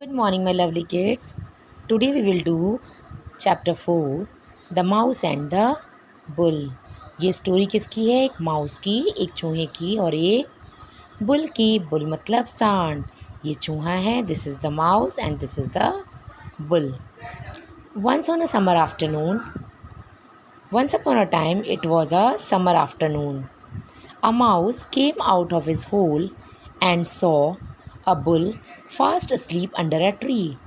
Good morning, my lovely kids. Today we will do chapter 4 The Mouse and the Bull. ये story किसकी है? एक mouse की, एक चूहे की और एक बुल की. बुल मतलब सांड. ये चूहा है. This is the mouse and this is the bull. Once on a summer afternoon, once upon a time, it was a summer afternoon. A mouse came out of his hole and saw a bull fast asleep under a tree.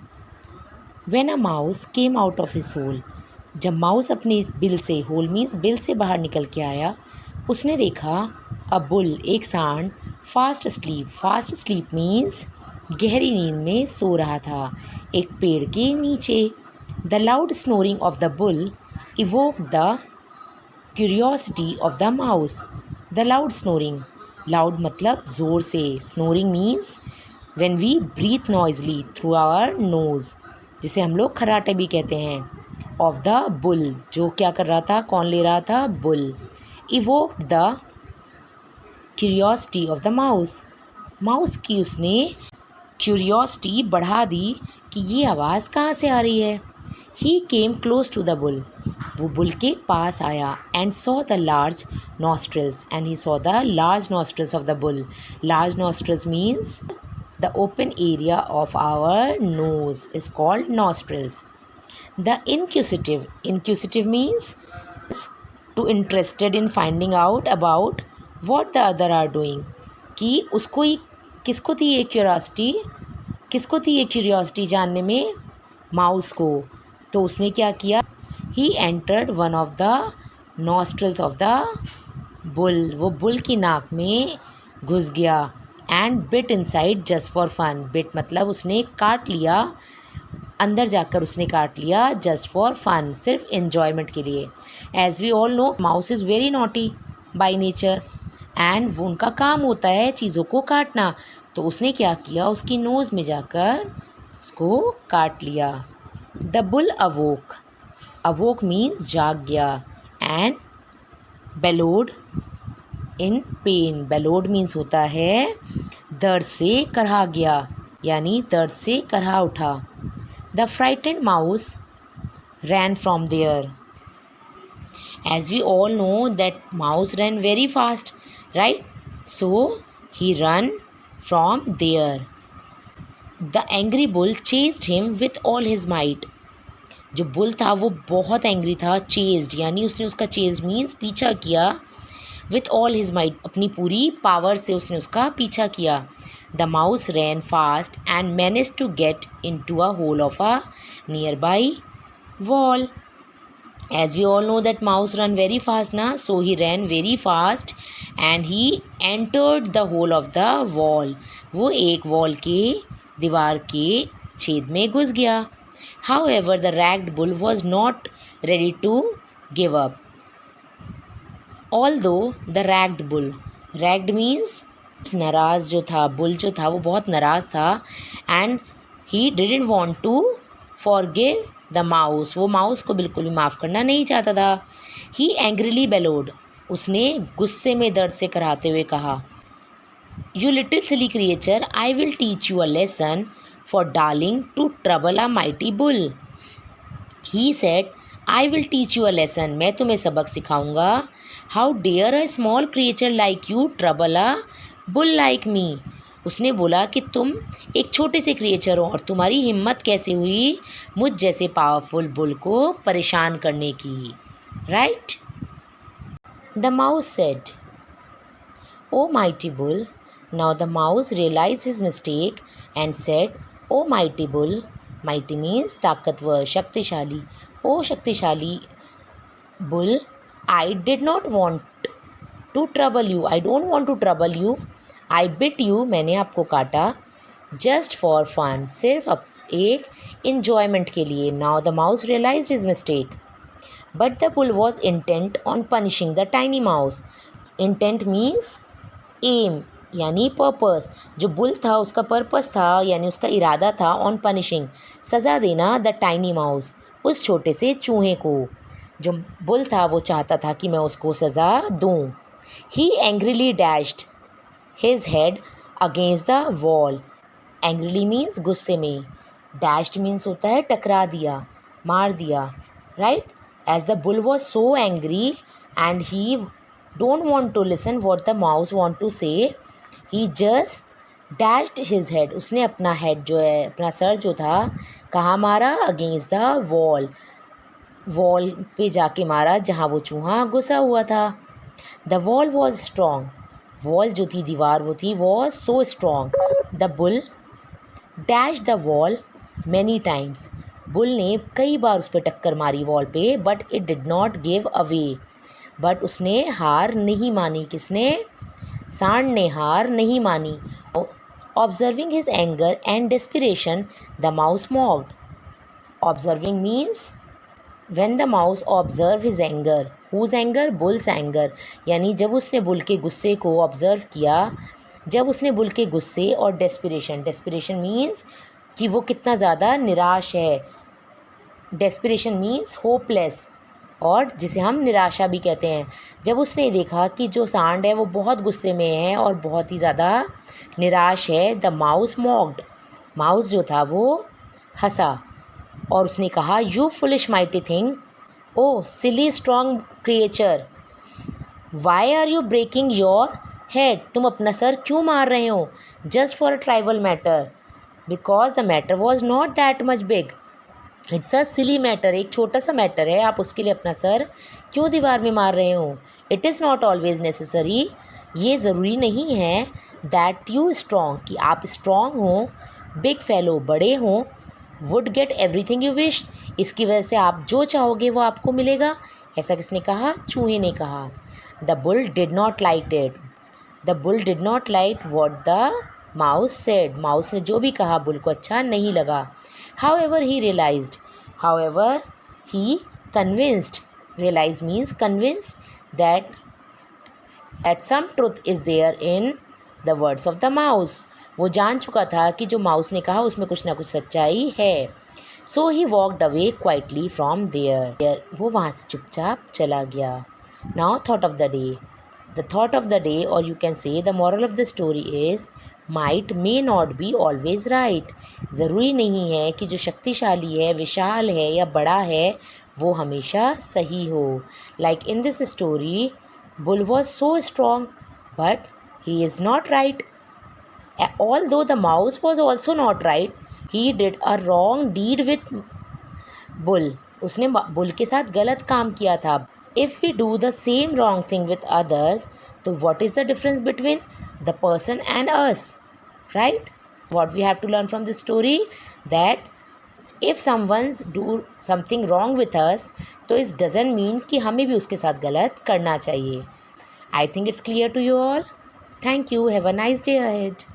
When a mouse came out of his hole, जब mouse अपने bill से, whole means bill से बाहर निकल के आया, उसने देखा अ बुल, एक सांड, फास्ट स्लीप मीन्स गहरी नींद में सो रहा था एक पेड़ के नीचे. The loud snoring of the bull evoke the curiosity of the mouse. The loud snoring, loud मतलब ज़ोर से, snoring means when we breathe noisily through our nose, जिसे हम लोग खर्राटे भी कहते हैं. ऑफ द बुल, जो क्या कर रहा था, कौन ले रहा था, bull. Evoked the curiosity of the mouse, mouse की उसने क्यूरियोसिटी बढ़ा दी कि ये आवाज़ कहाँ से आ रही है. He came close to the bull, वो बुल के पास आया. And saw the large nostrils, and he saw the large nostrils of the bull. Large nostrils means the open area of our nose is called nostrils. The inquisitive means to interested in finding out about what the other are doing. कि उसको ही, किसको थी ये curiosity, किसको थी ये curiosity जानने में, माउस को. तो उसने क्या किया, he entered one of the nostrils of the bull, वो बुल की नाक में घुस गया. And bit inside just for fun, bit मतलब उसने काट लिया, अंदर जाकर उसने काट लिया, जस्ट फॉर फन, सिर्फ इन्जॉयमेंट के लिए. As we all know, mouse is very naughty by nature and वो उनका काम होता है चीज़ों को काटना. तो उसने क्या किया, उसकी नोज़ में जाकर उसको काट लिया. द बुल अवोक, अवोक मीन्स जाग गया. एंड बेलोड इन पेन, बेलोड मीन्स होता है दर्द से करहा गया, यानी दर्द से करहा उठा. The frightened mouse ran from there. As we all know that mouse ran very fast, right, so he run from there. The angry bull chased him with all his might, जो बुल था वो बहुत angry था. Chased यानी उसने उसका, chase means पीछा किया, विथ ऑल हिज माइट अपनी पूरी पावर से उसने उसका पीछा किया. The mouse ran fast and manage to get into a hole of a nearby wall. As we all know that mouse run very fast ना, so he ran very fast and he entered the hole of the wall, वो एक wall के, दीवार के छेद में घुस गया. However the ragged bull was not ready to give up. Although the ragged bull, ragged means नाराज़ जो था, बुल जो था वो बहुत नाराज़ था. And he didn't want to forgive the mouse, वो माउस को बिल्कुल भी माफ़ करना नहीं चाहता था. ही एंग्रीली बेलोड, उसने गुस्से में दर्द से कराते हुए कहा, you little silly creature, I will teach you a lesson for darling to trouble a mighty bull. He said, I will teach you a lesson, मैं तुम्हें सबक सिखाऊंगा. How dare a small creature like you trouble a bull like me. उसने बोला कि तुम एक छोटे से क्रिएचर हो और तुम्हारी हिम्मत कैसे हुई मुझ जैसे पावरफुल बुल को परेशान करने की, right. The mouse said, oh mighty bull. Now the mouse realize his mistake and said, oh mighty bull, mighty means ताकतवर, शक्तिशाली. ओ शक्तिशाली bull, I did not want to trouble you. I don't want to trouble you. I bit you. मैंने आपको काटा. Just for fun. सिर्फ एक enjoyment के लिए. Now the mouse realized his mistake. But the bull was intent on punishing the tiny mouse. Intent means aim, यानी purpose. जो bull था उसका पर्पस था, यानी उसका इरादा था ऑन पनिशिंग, सज़ा देना, द टाइनी माउस, उस छोटे से चूहे को. जो बुल था वो चाहता था कि मैं उसको सज़ा दूँ. He angrily dashed his head against the wall. Angrily means गुस्से में. डैश्ड मीन्स होता है टकरा दिया, मार दिया, right. As the bull was so angry and he don't want to listen what the mouse want to say, he just dashed his head, उसने अपना हेड जो है, अपना सर जो था, कहाँ मारा, अगेंस्ट द वॉल, वॉल पे जाके मारा जहाँ वो चूहा घुसा हुआ था। The wall was strong, wall जो थी, दीवार वो थी, was so strong. The bull dash the wall many times, bull ने कई बार उस पर टक्कर मारी वॉल पे, but it did not give away, but उसने हार नहीं मानी। किसने? सांड ने हार नहीं मानी। Observing his anger and desperation the mouse mocked. Observing means when the mouse observe his anger, whose anger? Bulls anger, यानी जब उसने बुल के गुस्से को ऑब्जर्व किया, जब उसने बुल के गुस्से, और डेस्पिरेशन, डेस्पिरेशन मीन्स कि वो कितना ज़्यादा निराश है, डेस्पिरेशन मीन्स होपलेस, और जिसे हम निराशा भी कहते हैं। जब उसने देखा कि जो सांड है वो बहुत गुस्से में है और बहुत ही ज़्यादा निराश है, द माउस मॉक्ड, माउस जो था वो हंसा और उसने कहा, you foolish mighty thing, oh silly strong creature, why are you breaking your head, तुम अपना सर क्यों मार रहे हो, just for a trivial matter, because the matter was not that much big, it's a silly matter, एक छोटा सा मैटर है, आप उसके लिए अपना सर क्यों दीवार में मार रहे हो। It is not always necessary, ये ज़रूरी नहीं है, दैट यू स्ट्रॉन्ग, कि आप स्ट्रॉन्ग हो, बिग फेलो, बड़े हों, would get everything you wish, इसकी वजह से आप जो चाहोगे वो आपको मिलेगा। ऐसा किसने कहा? चूहे ने कहा। The bull did not like it, the bull did not like what the mouse said, mouse ने जो भी कहा बुल को अच्छा नहीं लगा। However he realized, however he convinced, realize means convinced that some truth is there in the words of the mouse, वो जान चुका था कि जो माउस ने कहा उसमें कुछ ना कुछ सच्चाई है। So he walked away quietly from there, वो वहाँ से चुपचाप चला गया। Now thought of the day, the thought of the day, और you can say the moral of the story is might may not be always right, ज़रूरी नहीं है कि जो शक्तिशाली है, विशाल है या बड़ा है वो हमेशा सही हो। Like in this story, bull was so strong but he is not right. Although the mouse was also not right, he did a wrong deed with bull. उसने बुल के साथ गलत काम किया था. If we do the same wrong thing with others, तो what is the difference between the person and us, right? What we have to learn from this story, that if someone's do something wrong with us, तो it doesn't mean कि हमें भी उसके साथ गलत करना चाहिए. I think it's clear to you all. Thank you. Have a nice day ahead.